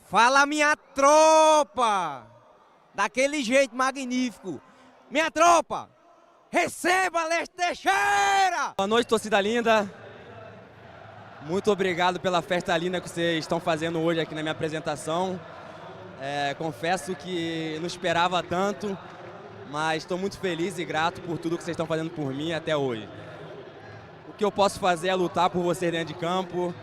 Fala, minha tropa! Daquele jeito magnífico. Minha tropa, receba Leste Teixeira! Boa noite, torcida linda. Muito obrigado pela festa linda que vocês estão fazendo hoje aqui na minha apresentação. Confesso que não esperava tanto, mas estou muito feliz e grato por tudo que vocês estão fazendo por mim até hoje. O que eu posso fazer é lutar por vocês dentro de campo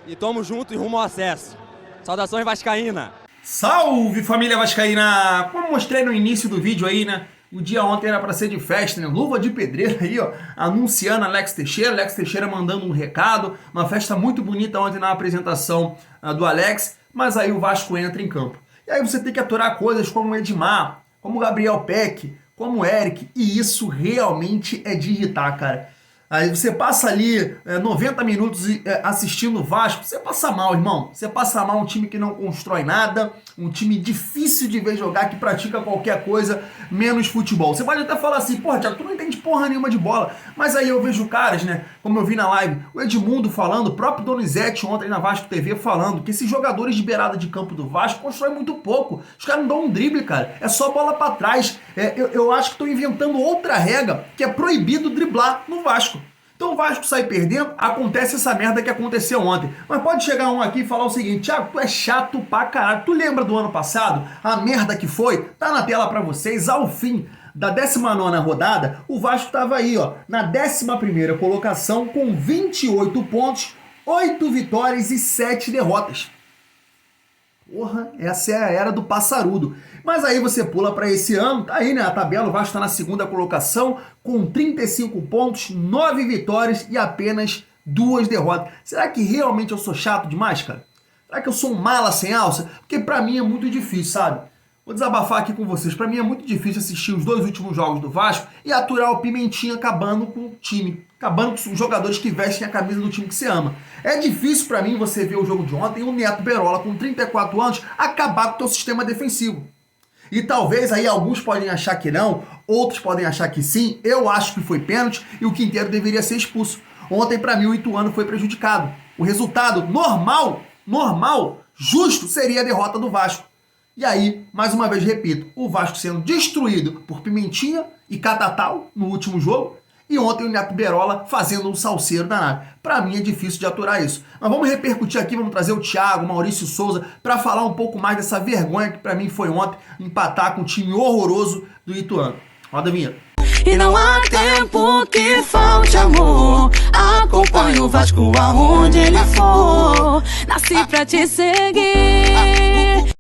e tamo junto e rumo ao acesso. Saudações vascaína! Salve, família vascaína! Como mostrei no início do vídeo aí, né? O dia ontem era para ser de festa, né? Luva de pedreiro aí, ó, anunciando Alex Teixeira mandando um recado, uma festa muito bonita ontem na apresentação do Alex, mas aí o Vasco entra em campo. E aí você tem que aturar coisas como o Edmar, como o Gabriel Peck, como o Eric, e isso realmente é de irritar, cara. Aí você passa ali 90 minutos assistindo o Vasco, você passa mal, irmão. Você passa mal, um time que não constrói nada, um time difícil de ver jogar, que pratica qualquer coisa, menos futebol. Você pode até falar assim, porra, Thiago, tu não entende porra nenhuma de bola. Mas aí eu vejo caras, né, como eu vi na live, o Edmundo falando, o próprio Donizete ontem na Vasco TV falando, que esses jogadores de beirada de campo do Vasco constroem muito pouco. Os caras não dão um drible, cara. É só bola pra trás. Eu acho que estão inventando outra regra, que é proibido driblar no Vasco. Então o Vasco sai perdendo, acontece essa merda que aconteceu ontem. Mas pode chegar um aqui e falar o seguinte, Thiago, tu é chato pra caralho. Tu lembra do ano passado? A merda que foi? Tá na tela pra vocês, ao fim da 19ª rodada, o Vasco tava aí, ó, na 11ª colocação com 28 pontos, 8 vitórias e 7 derrotas. Porra, essa é a era do passarudo. Mas aí você pula para esse ano, tá aí, né? A tabela, o Vasco está na 2ª colocação, com 35 pontos, 9 vitórias e apenas 2 derrotas. Será que realmente eu sou chato demais, cara? Será que eu sou um mala sem alça? Porque pra mim é muito difícil, sabe? Vou desabafar aqui com vocês. Pra mim é muito difícil assistir os 2 últimos jogos do Vasco e aturar o Pimentinha acabando com o time, acabando com os jogadores que vestem a camisa do time que você ama. É difícil pra mim você ver o jogo de ontem e o Neto Berola, com 34 anos, acabar com o teu sistema defensivo. E talvez aí alguns podem achar que não, outros podem achar que sim. Eu acho que foi pênalti e o Quinteiro deveria ser expulso. Ontem, pra mim, o Ituano foi prejudicado. O resultado normal, justo, seria a derrota do Vasco. E aí, mais uma vez, repito, o Vasco sendo destruído por Pimentinha e Catatal no último jogo, e ontem o Neto Berola fazendo um salseiro danado. Pra mim é difícil de aturar isso. Mas vamos repercutir aqui, vamos trazer o Thiago, o Maurício Souza, pra falar um pouco mais dessa vergonha que pra mim foi ontem, empatar com um time horroroso do Ituano. Roda a vinheta. E não há tempo que falte amor. Acompanhe o Vasco aonde ele for. Nasci pra te seguir.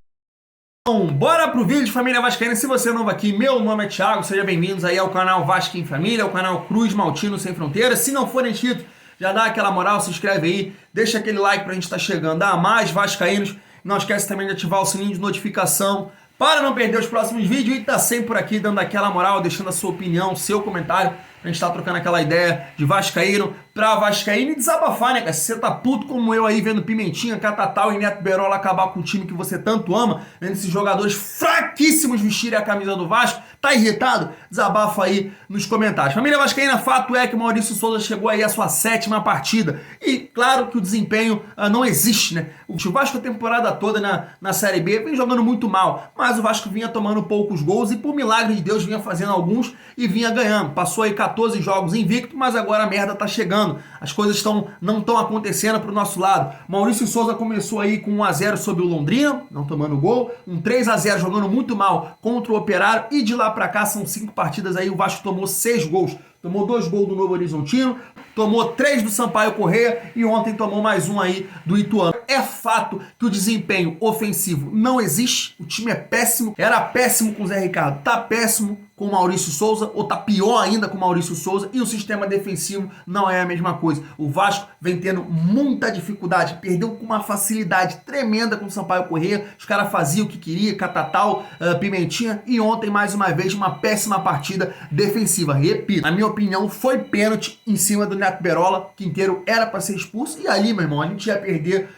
Então, bora pro vídeo, família vascaína. Se você é novo aqui, meu nome é Thiago, sejam bem-vindos aí ao canal Vasco em Família, ao canal Cruz Maltino Sem Fronteiras. Se não for inscrito, já dá aquela moral, se inscreve aí, deixa aquele like pra gente estar chegando a mais vascaínos. Não esquece também de ativar o sininho de notificação para não perder os próximos vídeos e tá sempre por aqui dando aquela moral, deixando a sua opinião, seu comentário, pra gente estar trocando aquela ideia de vascaíno pra vascaíno e desabafar, né, cara? Se você tá puto como eu aí, vendo Pimentinha, Catatal e Neto Berola acabar com o time que você tanto ama, vendo esses jogadores fraquíssimos vestirem a camisa do Vasco, tá irritado? Desabafa aí nos comentários. Família vascaína, fato é que o Maurício Souza chegou aí à sua 7ª partida. E claro que o desempenho não existe, né? O Vasco a temporada toda na Série B vem jogando muito mal, mas o Vasco vinha tomando poucos gols e por milagre de Deus vinha fazendo alguns e vinha ganhando. Passou aí 14 jogos invicto, mas agora a merda tá chegando. As coisas não estão acontecendo pro nosso lado. Maurício Souza começou aí com 1-0 sobre o Londrina, não tomando gol, um 3-0 jogando muito mal contra o Operário e de lá pra cá são 5 partidas aí, o Vasco tomou 6 gols. Tomou 2 gols do Novo Horizontino, tomou 3 do Sampaio Corrêa e ontem tomou mais um aí do Ituano. É fato que o desempenho ofensivo não existe, o time é péssimo, era péssimo com o Zé Ricardo, tá péssimo com o Maurício Souza, ou tá pior ainda com o Maurício Souza, e o sistema defensivo não é a mesma coisa. O Vasco vem tendo muita dificuldade, perdeu com uma facilidade tremenda com o Sampaio Corrêa, os caras faziam o que queria, Catatal, Pimentinha, e ontem mais uma vez uma péssima partida defensiva. Repito, na minha opinião foi pênalti em cima do Neto Berola, Quinteiro era para ser expulso, e ali, meu irmão, a gente ia perder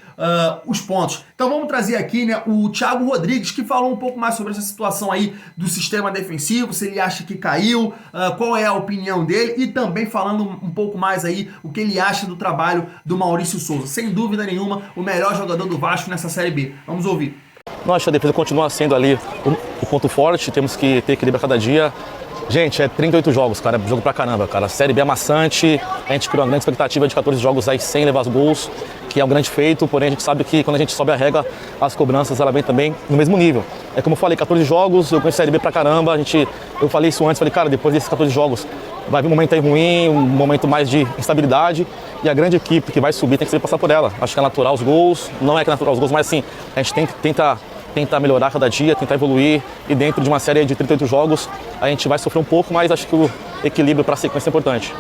os pontos. Então vamos trazer aqui, né, o Thiago Rodrigues, que falou um pouco mais sobre essa situação aí do sistema defensivo, se ele acha que caiu, qual é a opinião dele, e também falando um pouco mais aí o que ele acha do trabalho do Maurício Souza. Sem dúvida nenhuma, o melhor jogador do Vasco nessa Série B. Vamos ouvir. Eu acho que a defesa continua sendo ali o ponto forte, temos que ter equilíbrio a cada dia. Gente, é 38 jogos, cara, é jogo pra caramba, cara. A Série B é maçante, a gente criou uma grande expectativa de 14 jogos aí sem levar os gols, que é um grande feito, porém a gente sabe que quando a gente sobe a régua, as cobranças, ela vem também no mesmo nível. É como eu falei, 14 jogos, eu conheço a Série B pra caramba, eu falei isso antes, falei, cara, depois desses 14 jogos, vai vir um momento aí ruim, um momento mais de instabilidade, e a grande equipe que vai subir tem que saber passar por ela. Acho que é natural os gols, não é que é natural os gols, mas assim, a gente tem que tentar melhorar cada dia, tentar evoluir, e dentro de uma série de 38 jogos a gente vai sofrer um pouco, mas acho que o equilíbrio para a sequência é importante.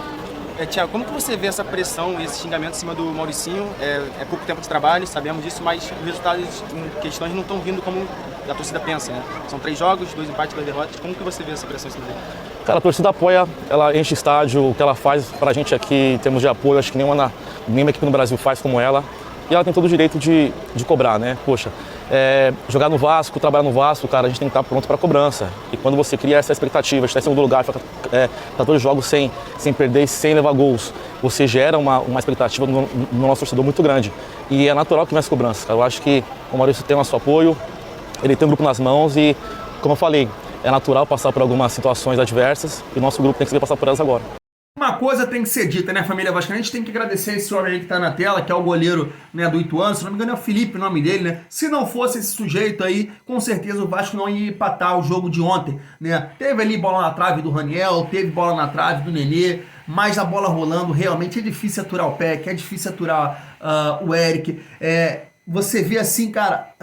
Thiago, como que você vê essa pressão e esse xingamento em cima do Mauricinho? É pouco tempo de trabalho, sabemos disso, mas os resultados em questões não estão vindo como a torcida pensa, né? São 3 jogos, 2 empates, 2 derrotas. Como que você vê essa pressão em cima dele? Cara, a torcida apoia, ela enche estádio, o que ela faz pra gente aqui em termos de apoio, acho que nenhuma equipe no Brasil faz como ela. E ela tem todo o direito de cobrar, né? Poxa, jogar no Vasco, trabalhar no Vasco, cara, a gente tem que estar pronto para cobrança. E quando você cria essa expectativa, estar em segundo lugar, ficar 14 jogos sem perder, sem levar gols, você gera uma expectativa no nosso torcedor muito grande. E é natural que venha as cobranças, cara. Eu acho que o Maurício tem o nosso apoio, ele tem um grupo nas mãos e, como eu falei, é natural passar por algumas situações adversas e o nosso grupo tem que saber passar por elas agora. Uma coisa tem que ser dita, né, família vascaína? A gente tem que agradecer esse homem aí que tá na tela, que é o goleiro, né, do Ituano. Se não me engano é o Felipe o nome dele, né? Se não fosse esse sujeito aí, com certeza o Vasco não ia empatar o jogo de ontem, né? Teve ali bola na trave do Raniel, teve bola na trave do Nenê, mas a bola rolando, realmente é difícil aturar o Peck, é difícil aturar o Eric. Você vê assim, cara,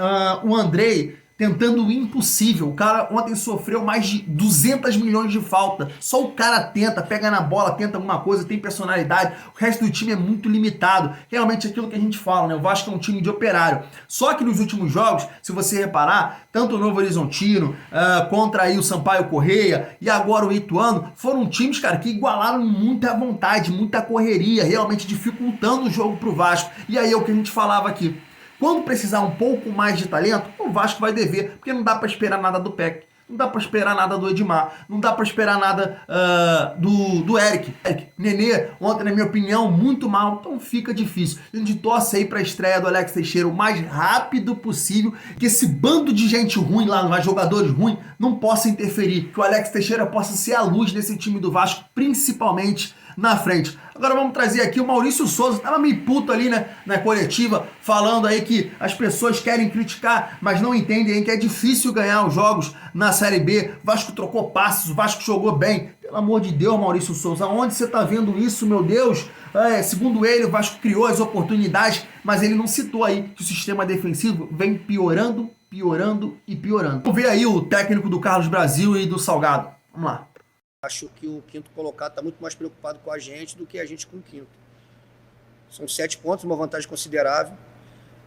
o Andrei tentando o impossível. O cara ontem sofreu mais de 200 milhões de falta. Só o cara tenta, pega na bola, tenta alguma coisa, tem personalidade. O resto do time é muito limitado. Realmente é aquilo que a gente fala, né? O Vasco é um time de operário. Só que nos últimos jogos, se você reparar, tanto o Novo Horizontino, contra aí o Sampaio Correia e agora o Ituano, foram times, cara, que igualaram muita vontade, muita correria, realmente dificultando o jogo pro Vasco. E aí é o que a gente falava aqui. Quando precisar um pouco mais de talento, o Vasco vai dever, porque não dá para esperar nada do Peck, não dá para esperar nada do Edmar, não dá para esperar nada do Eric. Nenê, ontem, na minha opinião, muito mal, então fica difícil. A gente torce aí para a estreia do Alex Teixeira o mais rápido possível, que esse bando de gente ruim lá, jogadores ruins, não possa interferir, que o Alex Teixeira possa ser a luz desse time do Vasco, principalmente na frente. Agora vamos trazer aqui o Maurício Souza, tava meio puto ali, né, na coletiva, falando aí que as pessoas querem criticar, mas não entendem que é difícil ganhar os jogos na Série B. O Vasco trocou passos, o Vasco jogou bem. Pelo amor de Deus, Maurício Souza, onde você tá vendo isso, meu Deus? Segundo ele, o Vasco criou as oportunidades, mas ele não citou aí que o sistema defensivo vem piorando e piorando. Vamos ver aí o técnico do Carlos Brasil e do Salgado. Vamos lá. Acho que o quinto colocado está muito mais preocupado com a gente do que a gente com o quinto. São 7 pontos, uma vantagem considerável.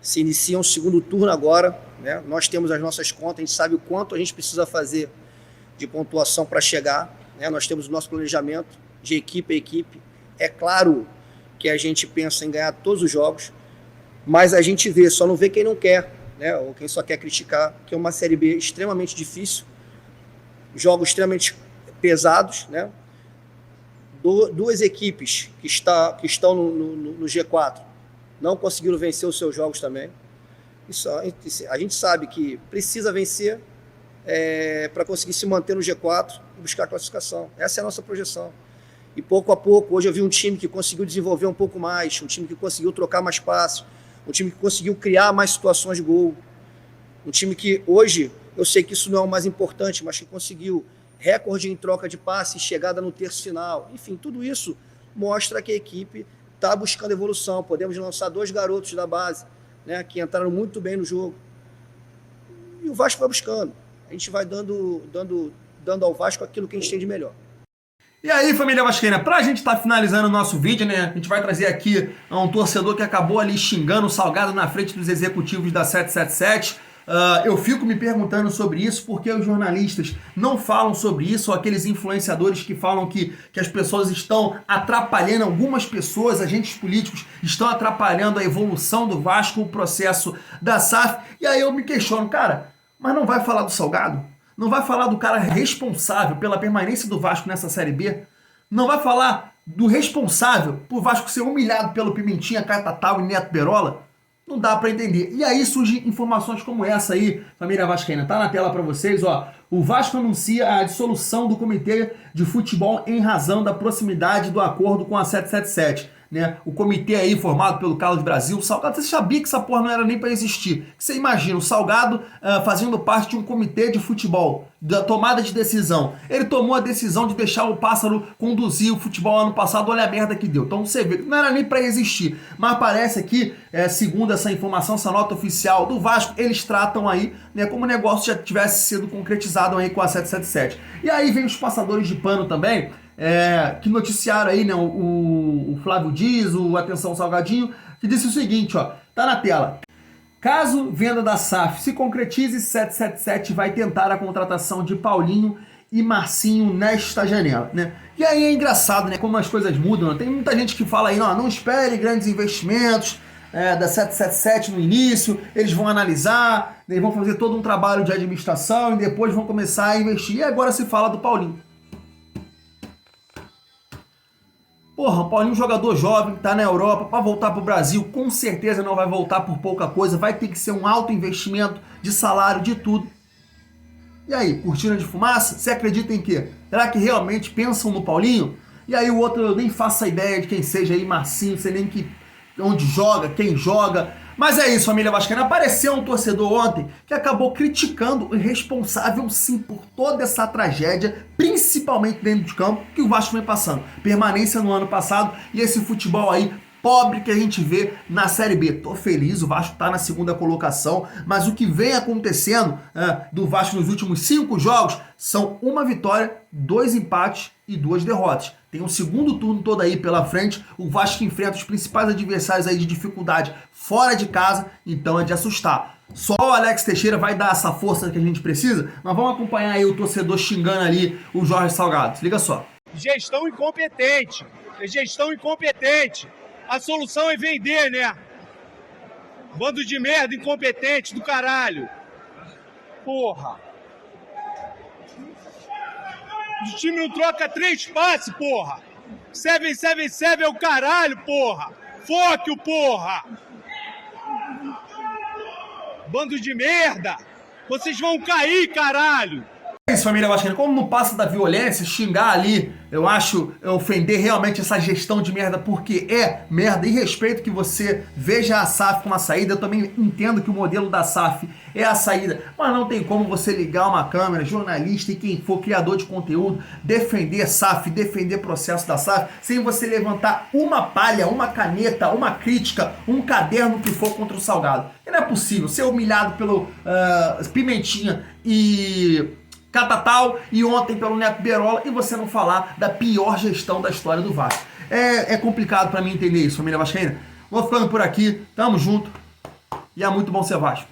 Se inicia um segundo turno agora, né? Nós temos as nossas contas, a gente sabe o quanto a gente precisa fazer de pontuação para chegar, né? Nós temos o nosso planejamento de equipe a equipe. É claro que a gente pensa em ganhar todos os jogos, mas a gente vê, só não vê quem não quer, né? Ou quem só quer criticar, que é uma Série B extremamente difícil, jogos extremamente pesados, né? Duas equipes que estão no G4 não conseguiram vencer os seus jogos também. A gente sabe que precisa vencer para conseguir se manter no G4 e buscar a classificação. Essa é a nossa projeção. E pouco a pouco, hoje eu vi um time que conseguiu desenvolver um pouco mais, um time que conseguiu trocar mais passes, um time que conseguiu criar mais situações de gol, um time que hoje, eu sei que isso não é o mais importante, mas que conseguiu recorde em troca de passe, chegada no terço final. Enfim, tudo isso mostra que a equipe está buscando evolução. Podemos lançar 2 garotos da base, né, que entraram muito bem no jogo. E o Vasco vai buscando. A gente vai dando ao Vasco aquilo que a gente tem de melhor. E aí, família vascaína, pra gente estar finalizando o nosso vídeo, né, a gente vai trazer aqui um torcedor que acabou ali xingando o Salgado na frente dos executivos da 777. Eu fico me perguntando sobre isso porque os jornalistas não falam sobre isso, ou aqueles influenciadores que falam que as pessoas estão atrapalhando, algumas pessoas, agentes políticos, estão atrapalhando a evolução do Vasco, o processo da SAF. E aí eu me questiono, cara, mas não vai falar do Salgado? Não vai falar do cara responsável pela permanência do Vasco nessa Série B? Não vai falar do responsável por Vasco ser humilhado pelo Pimentinha, Catatal e Neto Berola? Não dá para entender. E aí surgem informações como essa aí, família vascaína. Tá na tela para vocês, ó. O Vasco anuncia a dissolução do Comitê de Futebol em razão da proximidade do acordo com a 777. Né? O comitê aí formado pelo Carlos Brasil, o Salgado, você sabia que essa porra não era nem para existir. Você imagina o Salgado fazendo parte de um comitê de futebol, da tomada de decisão. Ele tomou a decisão de deixar o Pássaro conduzir o futebol ano passado, olha a merda que deu. Então você vê que não era nem para existir. Mas parece aqui, segundo essa informação, essa nota oficial do Vasco, eles tratam aí, né, como o negócio já tivesse sido concretizado aí com a 777. E aí vem os passadores de pano também, que noticiaram aí, né, o Flávio Dias, o Atenção Salgadinho, que disse o seguinte, ó, tá na tela. Caso venda da SAF se concretize, 777 vai tentar a contratação de Paulinho e Marcinho nesta janela, né? E aí é engraçado, né, como as coisas mudam, né? Tem muita gente que fala aí, não espere grandes investimentos da 777 no início, eles vão analisar, eles vão fazer todo um trabalho de administração e depois vão começar a investir. E agora se fala do Paulinho. Porra, o Paulinho, jogador jovem, tá na Europa, para voltar pro Brasil, com certeza não vai voltar por pouca coisa, vai ter que ser um alto investimento de salário, de tudo. E aí, cortina de fumaça? Você acredita em quê? Será que realmente pensam no Paulinho? E aí o outro, eu nem faço a ideia de quem seja aí, Marcinho, sei nem onde joga, quem joga. Mas é isso, família vascaína. Apareceu um torcedor ontem que acabou criticando o responsável, sim, por toda essa tragédia, principalmente dentro de campo, que o Vasco vem passando. Permanência no ano passado e esse futebol aí pobre que a gente vê na Série B. Tô feliz, o Vasco tá na segunda colocação, mas o que vem acontecendo do Vasco nos últimos 5 jogos são 1 vitória, 2 empates e 2 derrotas. Tem um segundo turno todo aí pela frente, o Vasco enfrenta os principais adversários aí de dificuldade fora de casa, então é de assustar. Só o Alex Teixeira vai dar essa força que a gente precisa, mas vamos acompanhar aí o torcedor xingando ali o Jorge Salgado. Se liga só. Gestão incompetente. A solução é vender, né? Bando de merda incompetente do caralho. Porra. O time não troca 3 passes, porra. 777 é o caralho, porra. Foque-o, porra. Bando de merda. Vocês vão cair, caralho. É isso, família vascaína. Como não passa da violência, xingar ali, eu acho, ofender realmente essa gestão de merda, porque é merda, e respeito que você veja a SAF como a saída. Eu também entendo que o modelo da SAF é a saída, mas não tem como você ligar uma câmera, jornalista e quem for criador de conteúdo, defender SAF, defender processo da SAF, sem você levantar uma palha, uma caneta, uma crítica, um caderno que for contra o Salgado. E não é possível ser humilhado pelo Pimentinha e Catatal e ontem pelo Neto Berola e você não falar da pior gestão da história do Vasco. É complicado pra mim entender isso, família vascaína. Vou ficando por aqui, tamo junto e é muito bom ser Vasco.